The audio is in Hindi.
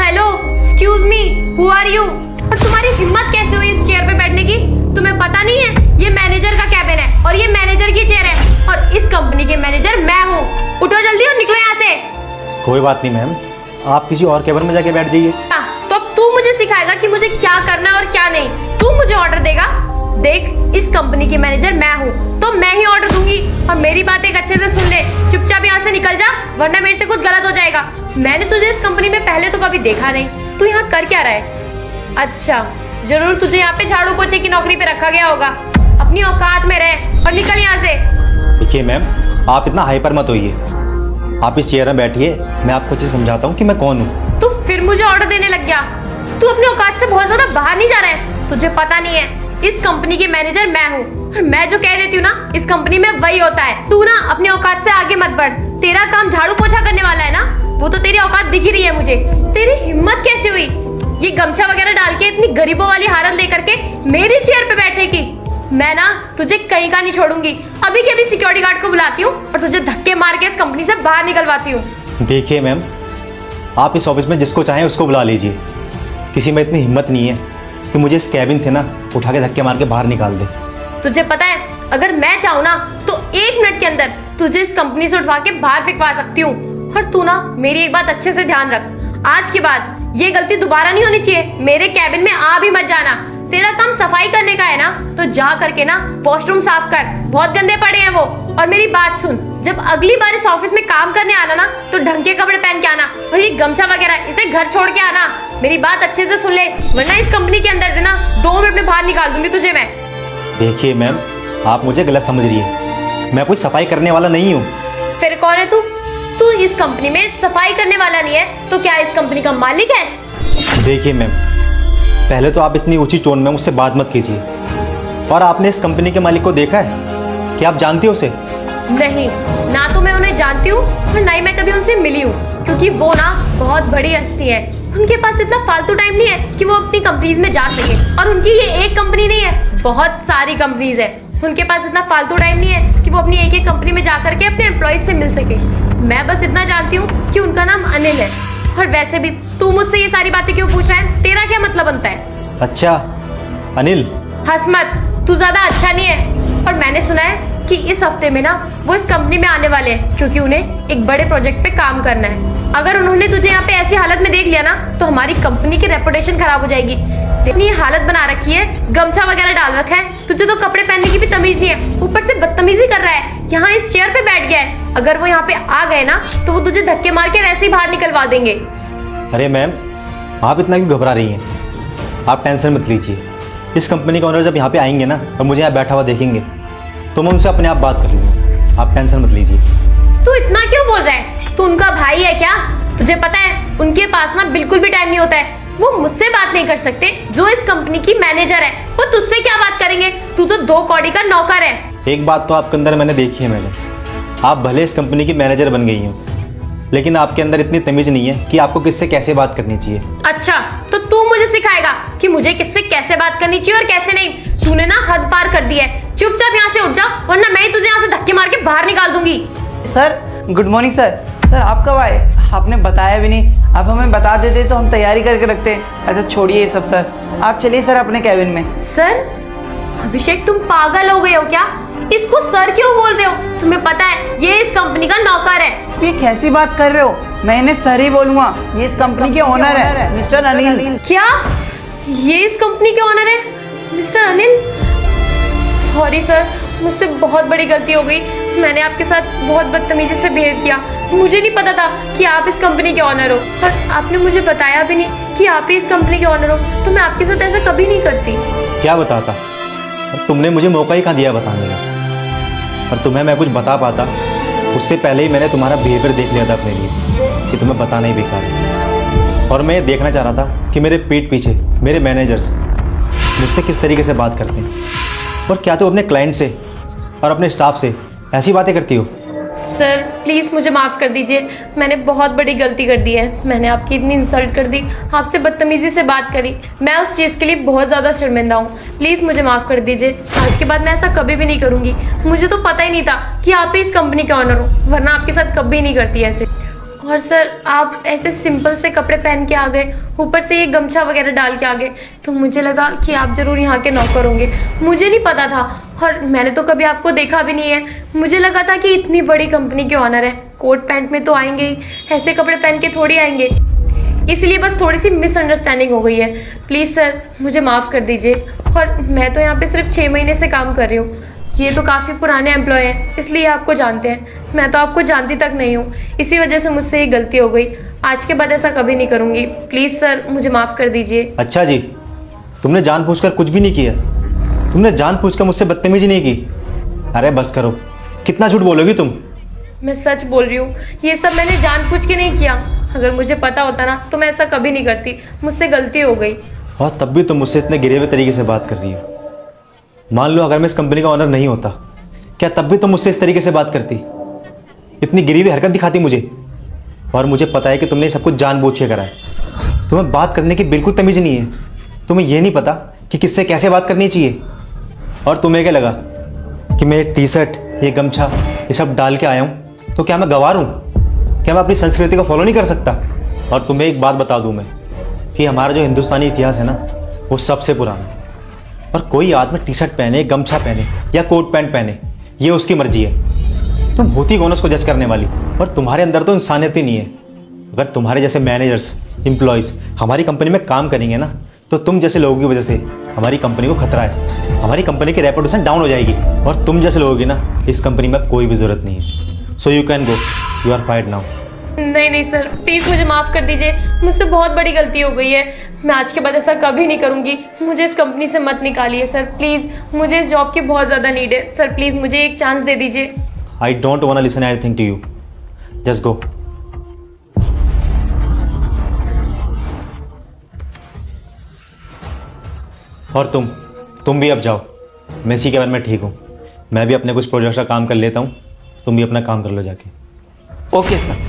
Hello, excuse me, who are you? और तुम्हारी हिम्मत कैसे हुई इस चेयर पे बैठने की? तुम्हें पता नहीं है ये मैनेजर का कैबिन है और ये मैनेजर की चेयर है और इस कंपनी के मैनेजर मैं हूँ। उठो जल्दी और निकलो यहाँ से। कोई बात नहीं मैम, आप किसी और कैबिन में जाके बैठ जाइए। तो अब तू मुझे सिखाएगा कि मुझे क्या करना है और क्या नहीं। तू मुझे ऑर्डर देगा। देख, इस कंपनी की मैनेजर मैं हूँ तो मैं ही ऑर्डर दूंगी। और मेरी बात एक अच्छे से सुन ले, चुपचाप यहाँ से निकल जा वरना मेरे से कुछ गलत हो जाएगा। मैंने तुझे इस कंपनी में पहले तो कभी देखा नहीं। तू यहाँ कर क्या रहा है? अच्छा, जरूर तुझे यहाँ पे झाड़ू पोछे की नौकरी पे रखा गया होगा। अपनी औकात में रह और निकल यहाँ से। देखिए मैम, आप इतना हाइपर मत होइए। आप इस चेयर में बैठिए, मैं आपको अच्छे से समझाता हूँ कि मैं कौन हूँ। तू फिर मुझे ऑर्डर देने लग गया। तू अपनी औकात से बहुत ज्यादा बाहर नहीं जा रहा है। तुझे पता नहीं है इस कंपनी की मैनेजर मैं हूँ और मैं जो कह देती हूँ ना इस कंपनी में वही होता है। तू ना अपनी औकात से आगे मत बढ़। तेरा काम झाड़ू पोछा करने वाला है ना, वो तो तेरी औकात दिख ही रही है मुझे। तेरी हिम्मत कैसे हुई ये गमछा वगैरह डाल के इतनी गरीबों वाली हालत लेकर के मेरी चेयर पे बैठने की? मैं ना तुझे कहीं का नहीं छोड़ूंगी। अभी के अभी सिक्योरिटी गार्ड को बुलाती हूँ और तुझे धक्के मार के इस कंपनी से बाहर निकलवाती हूँ। देखिए मैम, आप इस ऑफिस में जिसको चाहें उसको बुला लीजिए। किसी में इतनी हिम्मत नहीं है कि मुझे इस कैबिन से ना उठा के धक्के मार के बाहर निकाल दे। तुझे पता है अगर मैं चाहूँ ना तो 1 मिनट के अंदर तुझे इस कंपनी से उठवा के बाहर फेंकवा सकती हूँ। और तू ना मेरी एक बात अच्छे से ध्यान रख, आज के बाद ये गलती दोबारा नहीं होनी चाहिए। मेरे कैबिन में आ भी मत जाना। तेरा काम सफाई करने का है ना तो जा करके ना वॉशरूम साफ कर, बहुत गंदे पड़े हैं वो। और मेरी बात सुन, जब अगली बार इस ऑफिस में काम करने आना ना तो ढंग के कपड़े पहन के आना और ये गमछा वगैरह इसे घर छोड़ के आना। मेरी बात अच्छे से सुन ले वरना इस कंपनी के अंदर से ना 2 मिनट में बाहर निकाल दूंगी तुझे मैं। देखिए मैम, आप मुझे गलत समझ रही है। मैं कोई सफाई करने वाला नहीं हूँ। फिर कौन है तू? तू इस कंपनी में सफाई करने वाला नहीं है तो क्या इस कंपनी का मालिक है? देखिए मैम, पहले तो आप इतनी ऊंची टोन में मुझसे बात मत कीजिए। और आपने इस कंपनी के मालिक को देखा है? क्या आप जानती हो उसे? नहीं, ना तो मैं उन्हें जानती हूँ और ना ही मैं कभी उनसे मिली हूँ, क्योंकि वो ना बहुत बड़ी हस्ती है। उनके पास इतना फालतू टाइम नहीं है कि वो अपनी कंपनीज में जा सके। और उनकी ये एक कंपनी नहीं है, बहुत सारी कंपनीज है। उनके पास इतना फालतू टाइम नहीं है कि वो अपनी एक कंपनी में जा करके अपने एम्प्लॉयज से मिल सके। मैं बस इतना जानती हूँ कि उनका नाम अनिल है। और वैसे भी तू मुझसे ये सारी बातें क्यों पूछ रहा है? तेरा क्या मतलब बनता है? अच्छा, अनिल। हंस मत, तू ज्यादा अच्छा नहीं है। और मैंने सुना है कि इस हफ्ते में ना वो इस कंपनी में आने वाले हैं क्योंकि उन्हें एक बड़े प्रोजेक्ट पे काम करना है। अगर उन्होंने तुझे यहाँ पे ऐसी हालत में देख लिया ना तो हमारी कंपनी की रेपुटेशन खराब हो जाएगी। इतनी हालत बना रखी है, गमछा वगैरह डाल रखा है, तुझे तो कपड़े पहनने की भी तमीज नहीं है, ऊपर से बदतमीजी कर रहा है। यहाँ इस चेयर पे बैठ गया है। अगर वो यहाँ पे आ गए ना तो वो तुझे धक्के मार के वैसे ही बाहर निकलवा देंगे। अरे मैम, आप इतना क्यों घबरा रही हैं? आप टेंशन मत लीजिए। इस कंपनी के ओनर जब यहाँ पे आएंगे ना और मुझे यहाँ बैठा हुआ देखेंगे तो मैं उनसे अपने आप बात कर लूँगी। आप टेंशन मत लीजिए। तू इतना क्यों बोल रहा है? तू उनका भाई है क्या? तुझे पता है उनके पास ना बिल्कुल भी टाइम नहीं होता है। वो मुझसे बात नहीं कर सकते। जो इस कंपनी की मैनेजर है वो तुझसे क्या बात करेंगे? तू तो 2 कौड़ी का नौकर है। एक बात तो आपके अंदर मैंने देखी है। आप भले इस कंपनी की मैनेजर बन गई हो लेकिन आपके अंदर इतनी तमीज नहीं है कि आपको किससे कैसे बात करनी चाहिए। अच्छा, तो तू मुझे सिखाएगा कि मुझे किससे कैसे बात करनी चाहिए और कैसे नहीं? तूने ना हद पार कर दी है। चुपचाप यहाँ से उठ जा वरना मैं ही तुझे यहाँ से धक्के मार के बाहर निकाल दूंगी। Sir, good morning sir. Sir आप कब आए? आपने बताया भी नहीं। आप हमें बता देते तो हम तैयारी करके रखते। अच्छा छोड़िए ये सब सर, आप चलिए सर अपने कैबिन में। सर? अभिषेक, तुम पागल हो गए हो क्या? इसको सर क्यों बोल रहे हो? तुम्हें पता है ये इस कंपनी का नौकर है। ये कैसी बात कर रहे हो? मैं इन्हें सर ही बोलूंगा। ये इस कंपनी के ओनर है, मिस्टर अनिल। क्या ये इस कंपनी के ओनर है मिस्टर अनिल? सॉरी सर, मुझसे बहुत बड़ी गलती हो गई। मैंने आपके साथ बहुत बदतमीजी से बिहेव किया। मुझे नहीं पता था कि आप इस कंपनी के ओनर हो और आपने मुझे बताया भी नहीं कि आप ही इस कंपनी के ओनर हो, तो मैं आपके साथ ऐसा कभी नहीं करती। क्या बताता? तुमने मुझे मौका ही कहाँ दिया बताने का? और तुम्हें मैं कुछ बता पाता उससे पहले ही मैंने तुम्हारा बिहेवियर देख लिया था अपने लिए कि तुम्हें बताना ही बेकार है। और मैं ये देखना चाह रहा था कि मेरे पीठ पीछे मेरे मैनेजर्स मुझसे किस तरीके से बात करते हैं। और क्या तुम अपने क्लाइंट से और अपने स्टाफ से ऐसी बातें करती हो? सर प्लीज़ मुझे माफ़ कर दीजिए। मैंने बहुत बड़ी गलती कर दी है। मैंने आपकी इतनी इंसल्ट कर दी, आपसे बदतमीजी से बात करी। मैं उस चीज़ के लिए बहुत ज़्यादा शर्मिंदा हूँ। प्लीज़ मुझे माफ़ कर दीजिए। आज के बाद मैं ऐसा कभी भी नहीं करूँगी। मुझे तो पता ही नहीं था कि आप ही इस कंपनी के ऑनर हो, वरना आपके साथ कभी नहीं करती ऐसे। और सर आप ऐसे सिंपल से कपड़े पहन के आ गए, ऊपर से ये गमछा वगैरह डाल के आ गए, तो मुझे लगा कि आप जरूर यहाँ के नौकर होंगे। मुझे नहीं पता था, और मैंने तो कभी आपको देखा भी नहीं है। मुझे लगा था कि इतनी बड़ी कंपनी के ऑनर है, कोट पैंट में तो आएंगे ही, ऐसे कपड़े पहन के थोड़ी आएंगे। इसलिए बस थोड़ी सी मिसअंडरस्टैंडिंग हो गई है। प्लीज़ सर मुझे माफ़ कर दीजिए। और मैं तो यहाँ पे सिर्फ 6 महीने से काम कर रही हूँ, ये तो काफ़ी पुराने एम्प्लॉय हैं, इसलिए आपको जानते हैं। मैं तो आपको जानती तक नहीं हूँ, इसी वजह से मुझसे ये गलती हो गई। आज के बाद ऐसा कभी नहीं करूँगी। प्लीज़ सर मुझे माफ़ कर दीजिए। अच्छा जी, तुमने जानबूझकर कुछ भी नहीं किया, तुमने जानबूझकर मुझसे बदतमीजी नहीं की। अरे बस करो, कितना झूठ बोलोगी तुम। मैं सच बोल रही हूँ, ये सब मैंने जानबूझ के नहीं किया। अगर मुझे पता होता ना तो मैं ऐसा कभी नहीं करती, मुझसे गलती हो गई। और तब भी तुम मुझसे इतने गिरे हुए तरीके से बात कर रही हो। मान लो अगर मैं इस कंपनी का ऑनर नहीं होता, क्या तब भी तुम मुझसे इस तरीके से बात करती, इतनी गिरी हुई हरकत दिखाती मुझे? और मुझे पता है कि तुमने सब कुछ जानबूझ के करा है। तुम्हें बात करने की बिल्कुल तमीज़ नहीं है, तुम्हें यह नहीं पता कि किससे कैसे बात करनी चाहिए। और तुम्हें क्या लगा कि मैं ये टी शर्ट, ये गमछा, ये सब डाल के आया हूँ तो क्या मैं गंवार हूँ? क्या मैं अपनी संस्कृति को फॉलो नहीं कर सकता? और तुम्हें एक बात बता दूँ मैं कि हमारा जो हिंदुस्तानी इतिहास है ना, वो सबसे पुराना है। और कोई आदमी टी शर्ट पहने, गमछा पहने या कोट पैंट पहने, ये उसकी मर्जी है। तुम होती कौन उसको जज करने वाली? और तुम्हारे अंदर तो इंसानियत ही नहीं है। अगर तुम्हारे जैसे मैनेजर्स, एम्प्लॉयज़ हमारी कंपनी में काम करेंगे ना, तो तुम जैसे लोगों की वजह से हमारी कंपनी को खतरा है, हमारी कंपनी की रेपुटेशन डाउन हो जाएगी। और तुम जैसे लोगों की ना इस कंपनी में कोई भी ज़रूरत नहीं है। So you can go, you are fired now. नहीं नहीं सर, प्लीज़ मुझे माफ़ कर दीजिए, मुझसे बहुत बड़ी गलती हो गई है। मैं आज के बाद ऐसा कभी नहीं करूँगी। मुझे इस कंपनी से मत निकालिए सर, प्लीज़। मुझे इस जॉब की बहुत ज़्यादा नीड है सर, प्लीज़ मुझे एक चांस दे दीजिए। I don't want to listen anything to you, just go. और तुम भी अब जाओ। मैं इसी के बाद में ठीक हूँ, मैं भी अपने कुछ प्रोजेक्ट का काम कर लेता हूँ, तुम भी अपना काम कर लो जाके। Okay sir.